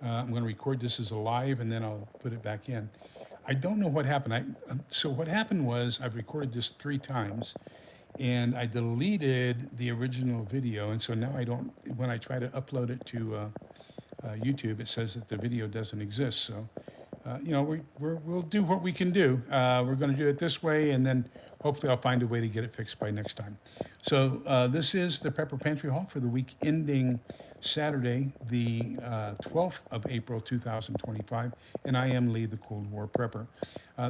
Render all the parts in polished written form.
I'm going to record this as a live and then I'll put it back in. I don't know what happened. So what happened was I've recorded this 3 times and I deleted the original video. And so now I don't, when I try to upload it to YouTube, it says that the video doesn't exist. So, we'll do what we can do. We're going to do it this way, and then hopefully I'll find a way to get it fixed by next time. So this is the Prepper Pantry Haul for the week ending Saturday, the 12th of April, 2025, and I am Lee, the Cold War Prepper.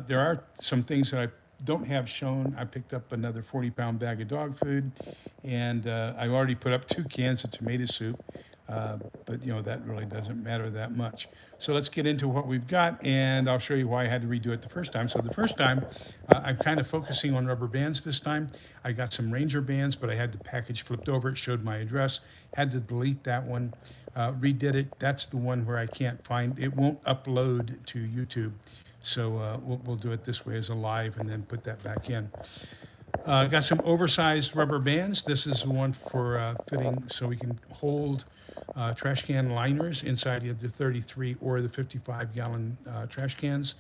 There are some things that I don't have shown. I picked up another 40-pound bag of dog food, and I've already put up 2 cans of tomato soup. But that really doesn't matter that much. So let's get into what we've got, and I'll show you why I had to redo it the first time. So the first time, I'm kind of focusing on rubber bands this time. I got some Ranger bands, but I had the package flipped over. It showed my address. Had to delete that one. Redid it. That's the one where I can't find. It won't upload to YouTube. So we'll do it this way as a live and then put that back in. Got some oversized rubber bands. This is one for fitting so we can hold trash can liners inside of the 33 or the 55-gallon trash cans.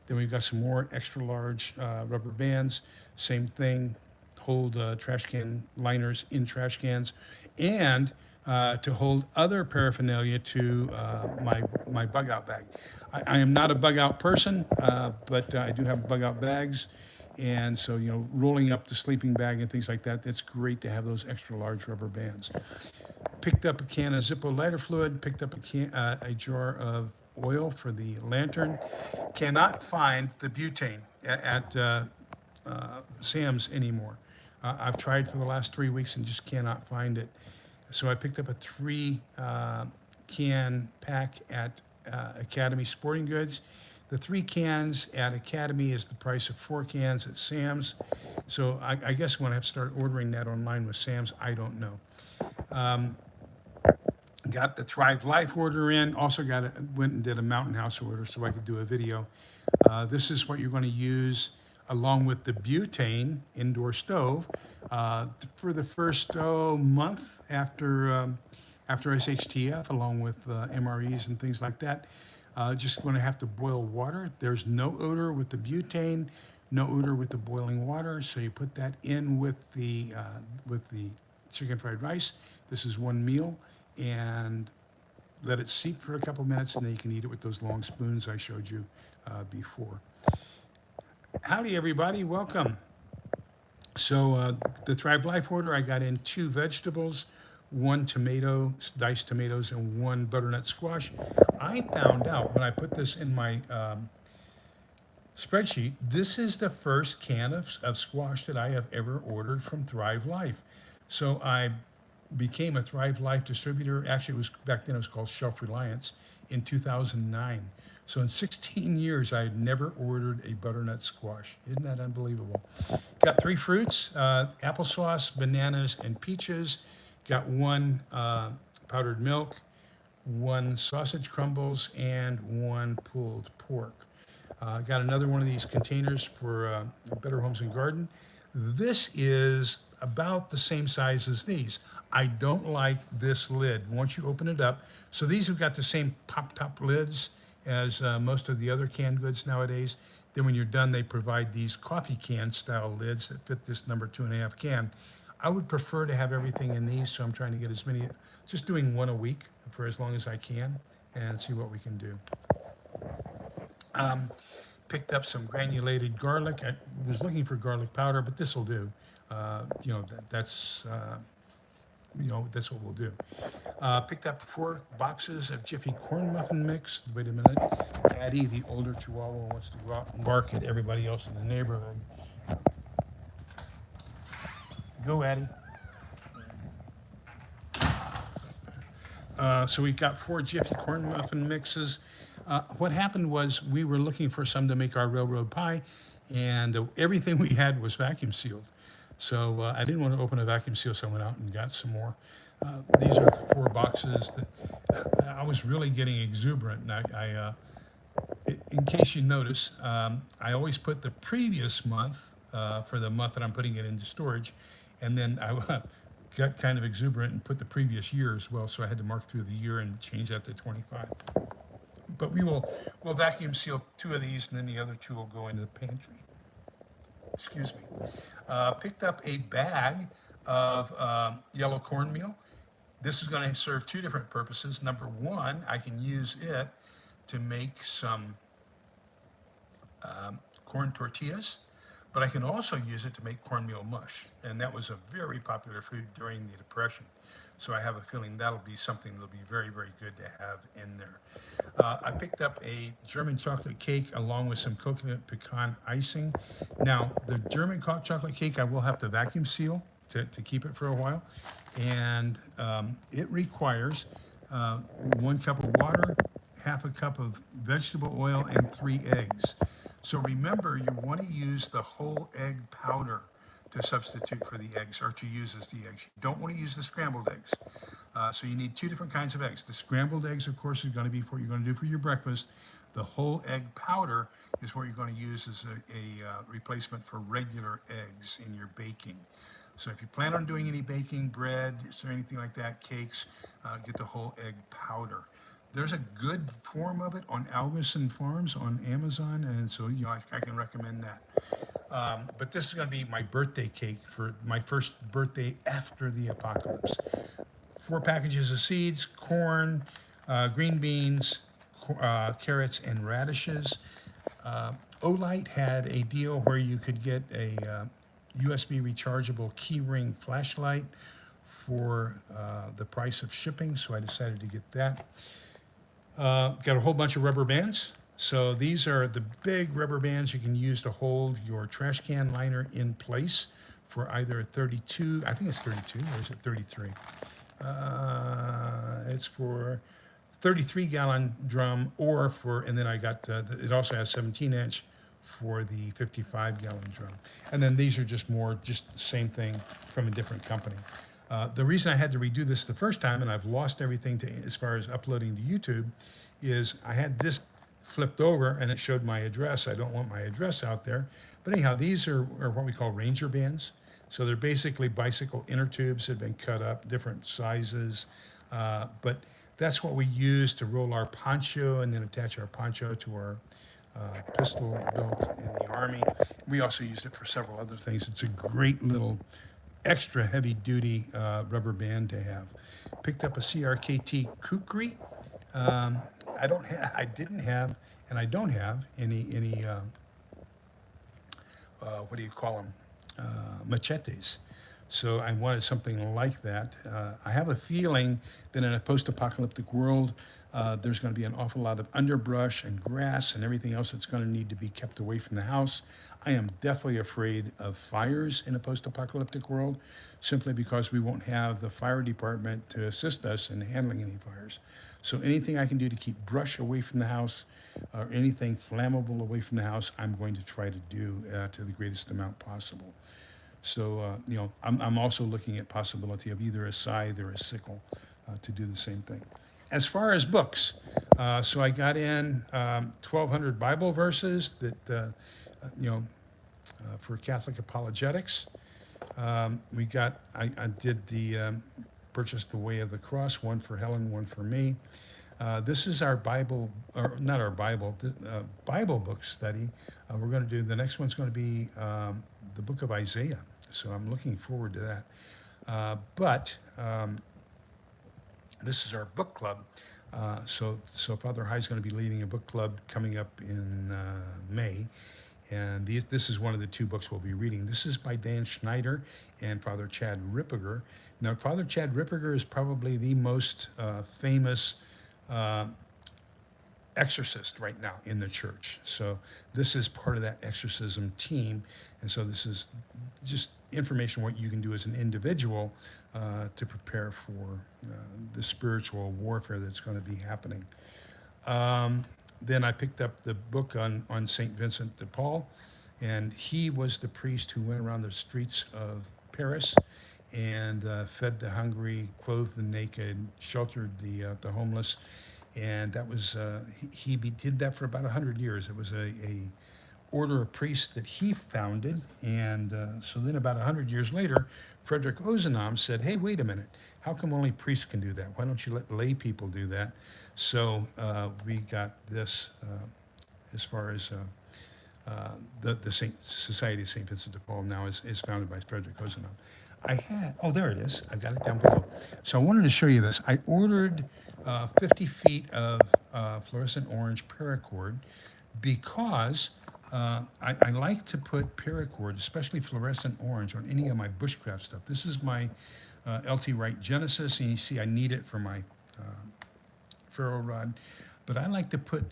Then we've got some more extra large rubber bands. Same thing, hold trash can liners in trash cans. And to hold other paraphernalia to my bug out bag. I am not a bug out person, but I do have bug out bags. And so, rolling up the sleeping bag and things like that, it's great to have those extra large rubber bands. Picked up a can of Zippo lighter fluid, picked up a jar of oil for the lantern. Cannot find the butane at Sam's anymore. I've tried for the last 3 weeks and just cannot find it. So I picked up a 3-can pack at Academy Sporting Goods. The 3 cans at Academy is the price of 4 cans at Sam's. So I guess I'm going to have to start ordering that online with Sam's. I don't know. Got the Thrive Life order in. Also went and did a Mountain House order so I could do a video. This is what you're going to use along with the butane indoor stove for the first month after shtf, along with MREs and things like that. Just going to have to boil water. There's no odor with the butane, no odor with the boiling water. So you put that in with the chicken fried rice. This is one meal, and let it seep for a couple minutes, and then you can eat it with those long spoons I showed you before. Howdy, everybody. Welcome. So the Thrive Life order, I got in 2 vegetables, 1 tomato, diced tomatoes, and 1 butternut squash. I found out when I put this in my spreadsheet, this is the first can of squash that I have ever ordered from Thrive Life. So I became a Thrive Life distributor. Actually, back then it was called Shelf Reliance in 2009. So in 16 years, I had never ordered a butternut squash. Isn't that unbelievable? Got 3 fruits, applesauce, bananas, and peaches. Got 1 powdered milk, 1 sausage crumbles, and 1 pulled pork. Got another one of these containers for Better Homes and Garden. This is about the same size as these. I don't like this lid once you open it up. So these have got the same pop-top lids as most of the other canned goods nowadays. Then when you're done, they provide these coffee can style lids that fit this number 2.5 can. I would prefer to have everything in these, so I'm trying to get as many, just doing 1 a week for as long as I can and see what we can do. Picked up some granulated garlic. I was looking for garlic powder, but this will do. That's what we'll do. Picked up 4 boxes of Jiffy Corn Muffin Mix. Wait a minute. Addie, the older Chihuahua, wants to go out and bark at everybody else in the neighborhood. Go, Addie. So we've got 4 Jiffy Corn Muffin Mixes. What happened was we were looking for some to make our railroad pie, and everything we had was vacuum sealed. So I didn't want to open a vacuum seal, so I went out and got some more. These are the 4 boxes that I was really getting exuberant. And in case you notice, I always put the previous month for the month that I'm putting it into storage, and then I got kind of exuberant and put the previous year as well, so I had to mark through the year and change that to 25. But we'll vacuum seal 2 of these, and then the other 2 will go into the pantry. Excuse me. Picked up a bag of yellow cornmeal. This is going to serve 2 different purposes. Number 1, I can use it to make some corn tortillas, but I can also use it to make cornmeal mush. And that was a very popular food during the Depression. So I have a feeling that'll be something that'll be very, very good to have in there. I picked up a German chocolate cake along with some coconut pecan icing. Now, the German chocolate cake I will have to vacuum seal to keep it for a while. And it requires 1 cup of water, half a cup of vegetable oil, and 3 eggs. So remember, you want to use the whole egg powder to substitute for the eggs, or to use as the eggs. You don't want to use the scrambled eggs. So you need 2 different kinds of eggs. The scrambled eggs, of course, is going to be what you're going to do for your breakfast. The whole egg powder is what you're going to use as a replacement for regular eggs in your baking. So if you plan on doing any baking, bread, or anything like that, cakes, get the whole egg powder. There's a good form of it on Algerson Farms on Amazon, and so I can recommend that. But this is going to be my birthday cake for my first birthday after the apocalypse. 4 packages of seeds, corn, green beans, carrots, and radishes. Olight had a deal where you could get a USB rechargeable keyring flashlight for the price of shipping, so I decided to get that. Got a whole bunch of rubber bands. So these are the big rubber bands you can use to hold your trash can liner in place for either 32, I think it's 32, or is it 33? It's for 33-gallon drum, or for, and then I got, it also has 17-inch for the 55-gallon drum. And then these are just the same thing from a different company. The reason I had to redo this the first time, and I've lost everything as far as uploading to YouTube, is I had this flipped over and it showed my address. I don't want my address out there. But anyhow, these are what we call Ranger bands. So they're basically bicycle inner tubes that have been cut up, different sizes. But that's what we use to roll our poncho and then attach our poncho to our pistol belt in the Army. We also used it for several other things. It's a great little extra heavy duty rubber band to have. Picked up a CRKT kukri. I didn't have, and I don't have any what do you call them, machetes. So I wanted something like that. I have a feeling that in a post-apocalyptic world, there's going to be an awful lot of underbrush and grass and everything else that's going to need to be kept away from the house. I am definitely afraid of fires in a post-apocalyptic world, simply because we won't have the fire department to assist us in handling any fires. So anything I can do to keep brush away from the house, or anything flammable away from the house, I'm going to try to do to the greatest amount possible. So, I'm also looking at possibility of either a scythe or a sickle to do the same thing. As far as books, so I got in 1,200 Bible verses that, for Catholic apologetics. I purchased The Way of the Cross, one for Helen, one for me. This is our Bible, or not our Bible, Bible book study. We're going to do, the next one's going to be the book of Isaiah. So I'm looking forward to that. But this is our book club. So Father High's going to be leading a book club coming up in May. And this is one of the 2 books we'll be reading. This is by Dan Schneider and Father Chad Ripperger. Now, Father Chad Ripperger is probably the most famous exorcist right now in the church. So this is part of that exorcism team. And so this is just information what you can do as an individual to prepare for the spiritual warfare that's going to be happening. Then I picked up the book on St. Vincent de Paul, and he was the priest who went around the streets of Paris and fed the hungry, clothed the naked, sheltered the homeless. And that was, he did that for about 100 years. It was a order of priests that he founded. And so then about 100 years later, Frederick Ozanam said, hey, wait a minute, how come only priests can do that? Why don't you let lay people do that? So we got this as far as the Society of St. Vincent de Paul now is founded by Frederick Ozanam. Oh, there it is. I've got it down below. So I wanted to show you this. I ordered 50 feet of fluorescent orange paracord because I like to put paracord, especially fluorescent orange, on any of my bushcraft stuff. This is my LT Wright Genesis, and you see I need it for my ferro rod. But I like to put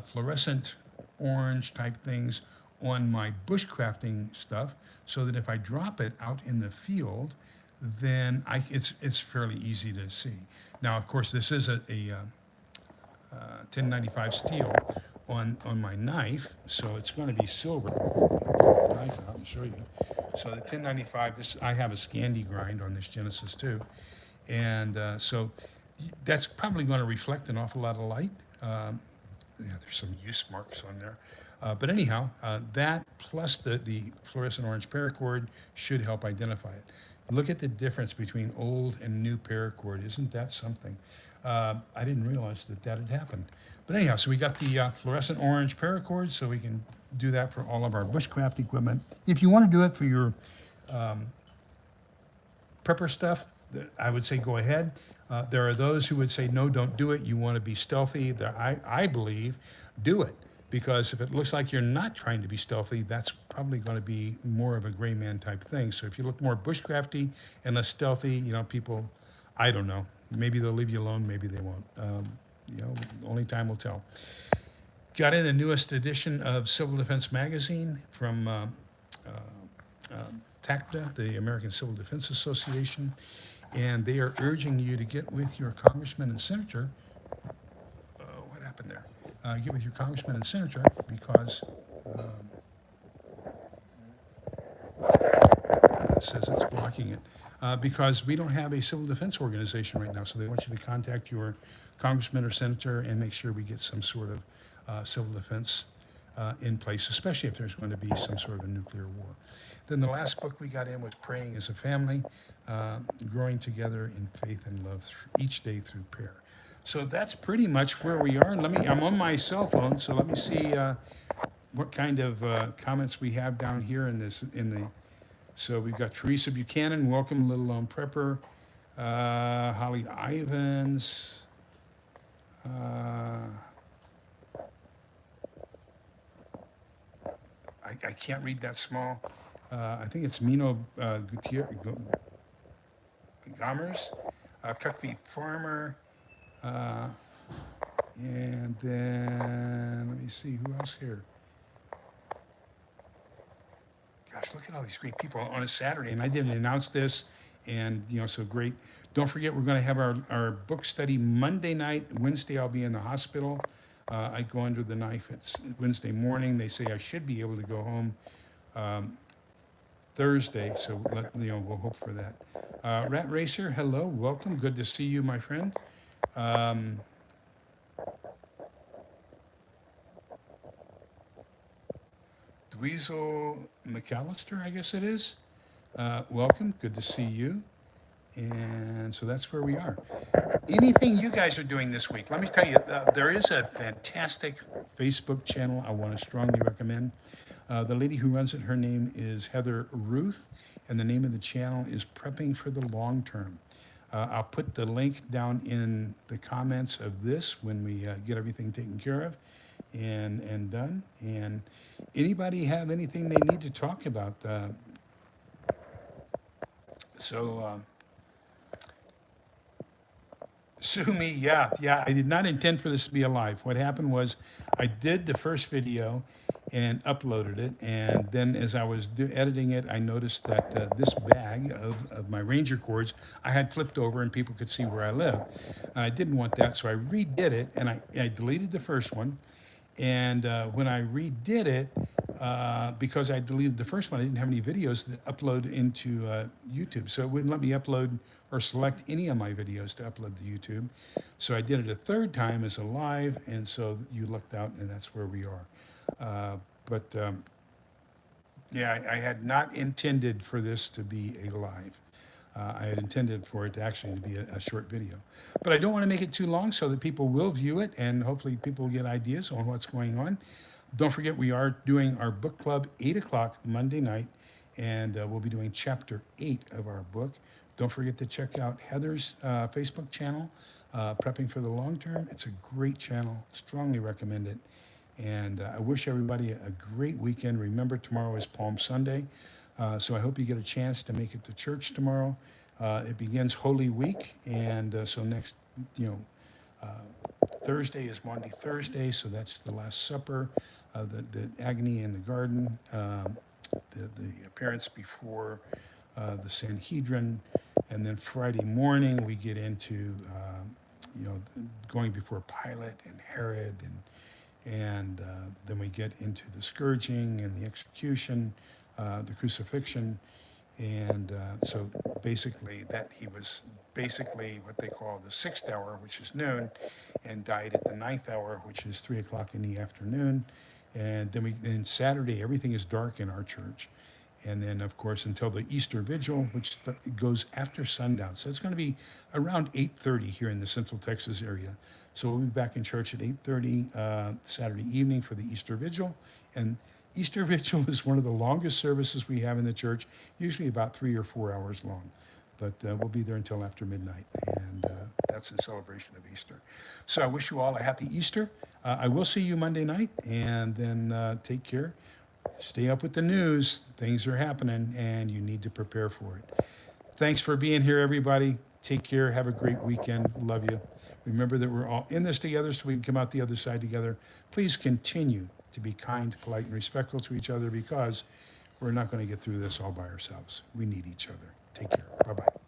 fluorescent orange type things on my bushcrafting stuff so that if I drop it out in the field, then it's fairly easy to see. Now, of course, this is a 1095 steel on my knife, so it's going to be silver. Knife out and show you. So the 1095, I have a Scandi grind on this Genesis too, and so that's probably going to reflect an awful lot of light. Yeah, there's some use marks on there. But anyhow, that plus the fluorescent orange paracord should help identify it. Look at the difference between old and new paracord. Isn't that something? I didn't realize that had happened. But anyhow, so we got the fluorescent orange paracord, so we can do that for all of our bushcraft equipment. If you want to do it for your prepper stuff, I would say go ahead. There are those who would say, no, don't do it. You want to be stealthy. I believe, do it. Because if it looks like you're not trying to be stealthy, that's probably going to be more of a gray man type thing. So if you look more bushcrafty and less stealthy, people, I don't know. Maybe they'll leave you alone. Maybe they won't. Only time will tell. Got in the newest edition of Civil Defense Magazine from TACDA, the American Civil Defense Association. And they are urging you to get with your congressman and senator. What happened there? Get with your congressman and senator because it says it's blocking it. Because we don't have a civil defense organization right now, so they want you to contact your congressman or senator and make sure we get some sort of civil defense in place, especially if there's going to be some sort of a nuclear war. Then the last book we got in was Praying as a Family, Growing Together in Faith and Love Each Day Through Prayer. So that's pretty much where we are. I'm on my cell phone, so let me see what kind of comments we have down here so we've got Teresa Buchanan, welcome, Little Lone Prepper. Holly Ivans. I can't read that small. I think it's Mino Gutierrez, Gomers, Cuckvie Farmer, and then let me see who else here. Gosh, look at all these great people on a Saturday, and I didn't announce this, and so great. Don't forget, we're going to have our book study Monday night. Wednesday, I'll be in the hospital. I go under the knife. It's Wednesday morning. They say I should be able to go home Thursday, so we'll hope for that. Rat Racer, hello, welcome. Good to see you, my friend. Dweezil McAllister, I guess it is. Welcome, good to see you. And so that's where we are. Anything you guys are doing this week? Let me tell you, there is a fantastic Facebook channel I want to strongly recommend. The lady who runs it, her name is Heather Ruth, and the name of the channel is Prepping for the Long Term. I'll put the link down in the comments of this when we get everything taken care of and done. And anybody have anything they need to talk about? Sue me, yeah. I did not intend for this to be a live. What happened was I did the first video and uploaded it, and then as I was editing it, I noticed that this bag of my Ranger cords I had flipped over and people could see where I live. I didn't want that, so I redid it, and I deleted the first one. And when I redid it, because I deleted the first one, I didn't have any videos to upload into YouTube. So it wouldn't let me upload or select any of my videos to upload to YouTube. So I did it a third time as a live, and so you lucked out, and that's where we are. But yeah, I had not intended for this to be a live. I had intended for it to actually be a short video. But I don't want to make it too long so that people will view it and hopefully people will get ideas on what's going on. Don't forget, we are doing our book club 8 o'clock Monday night, and we'll be doing chapter 8 of our book. Don't forget to check out Heather's Facebook channel, Prepping for the Long Term. It's a great channel, strongly recommend it. And I wish everybody a great weekend. Remember, tomorrow is Palm Sunday, so I hope you get a chance to make it to church tomorrow. It begins Holy Week, and so next, Thursday is Maundy Thursday, so that's the Last Supper, the agony in the garden, the appearance before the Sanhedrin, and then Friday morning we get into going before Pilate and Herod, and then we get into the scourging and the execution, the crucifixion, and so basically that he was basically what they call the 6th hour, which is noon, and died at the 9th hour, which is 3 o'clock in the afternoon. And then Saturday, everything is dark in our church. And then, of course, until the Easter Vigil, which goes after sundown. So it's going to be around 8:30 here in the Central Texas area. So we'll be back in church at 8:30 Saturday evening for the Easter Vigil. And Easter Vigil is one of the longest services we have in the church, usually about 3 or 4 hours long. But we'll be there until after midnight, and that's a celebration of Easter. So I wish you all a happy Easter. I will see you Monday night, and then take care. Stay up with the news. Things are happening, and you need to prepare for it. Thanks for being here, everybody. Take care. Have a great weekend. Love you. Remember that we're all in this together so we can come out the other side together. Please continue to be kind, polite, and respectful to each other, because we're not going to get through this all by ourselves. We need each other. Take care. Bye-bye.